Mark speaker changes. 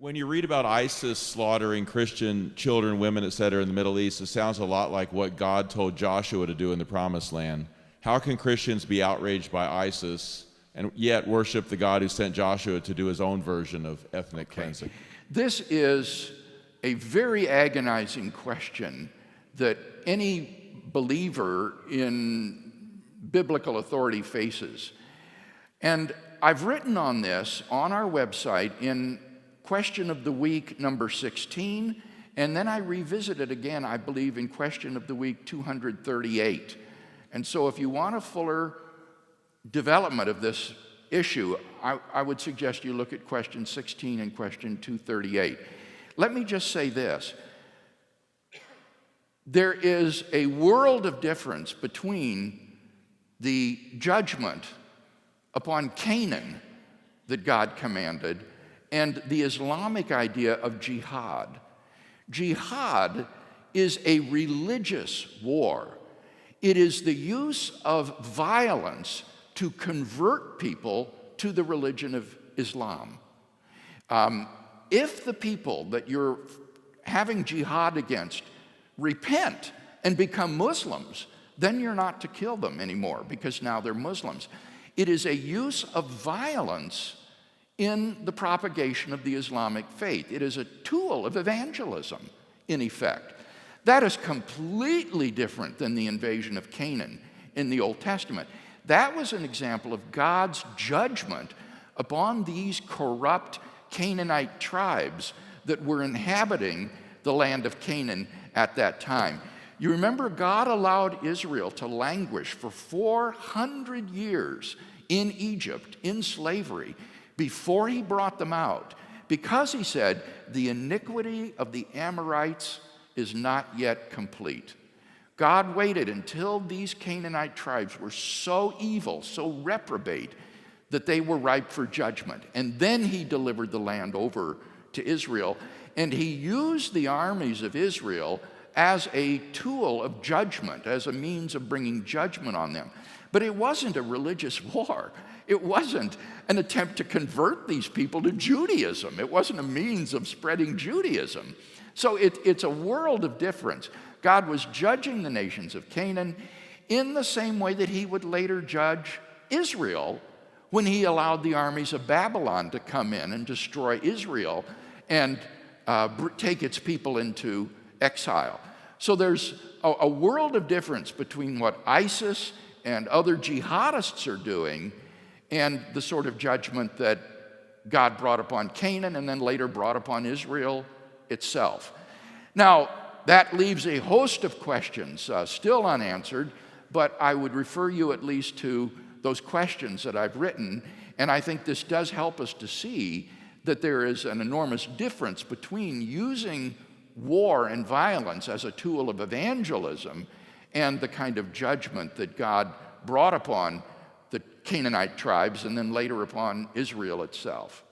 Speaker 1: When you read about ISIS slaughtering Christian children, women, etc. in the Middle East, it sounds a lot like what God told Joshua to do in the Promised Land. How can Christians be outraged by ISIS and yet worship the God who sent Joshua to do his own version of ethnic cleansing?
Speaker 2: This is a very agonizing question that any believer in biblical authority faces. And I've written on this on our website in Question of the Week number 16, and then I revisit it again, I believe, in Question of the Week 238. And so if you want a fuller development of this issue, I would suggest you look at Question 16 and Question 238. Let me just say this. There is a world of difference between the judgment upon Canaan that God commanded and the Islamic idea of jihad. Jihad is a religious war. It is the use of violence to convert people to the religion of Islam. If the people that you're having jihad against repent and become Muslims, then you're not to kill them anymore because now they're Muslims. It is a use of violence in the propagation of the Islamic faith. It is a tool of evangelism, in effect. That is completely different than the invasion of Canaan in the Old Testament. That was an example of God's judgment upon these corrupt Canaanite tribes that were inhabiting the land of Canaan at that time. You remember, God allowed Israel to languish for 400 years in Egypt, in slavery, before he brought them out, because he said, the iniquity of the Amorites is not yet complete. God waited until these Canaanite tribes were so evil, so reprobate, that they were ripe for judgment. And then he delivered the land over to Israel, and he used the armies of Israel as a tool of judgment, as a means of bringing judgment on them. But it wasn't a religious war. It wasn't an attempt to convert these people to Judaism. It wasn't a means of spreading Judaism. So it's a world of difference. God was judging the nations of Canaan in the same way that he would later judge Israel when he allowed the armies of Babylon to come in and destroy Israel and take its people into exile. So there's a world of difference between what ISIS and other jihadists are doing and the sort of judgment that God brought upon Canaan and then later brought upon Israel itself. Now, that leaves a host of questions still unanswered, but I would refer you at least to those questions that I've written, and I think this does help us to see that there is an enormous difference between using war and violence as a tool of evangelism and the kind of judgment that God brought upon the Canaanite tribes and then later upon Israel itself.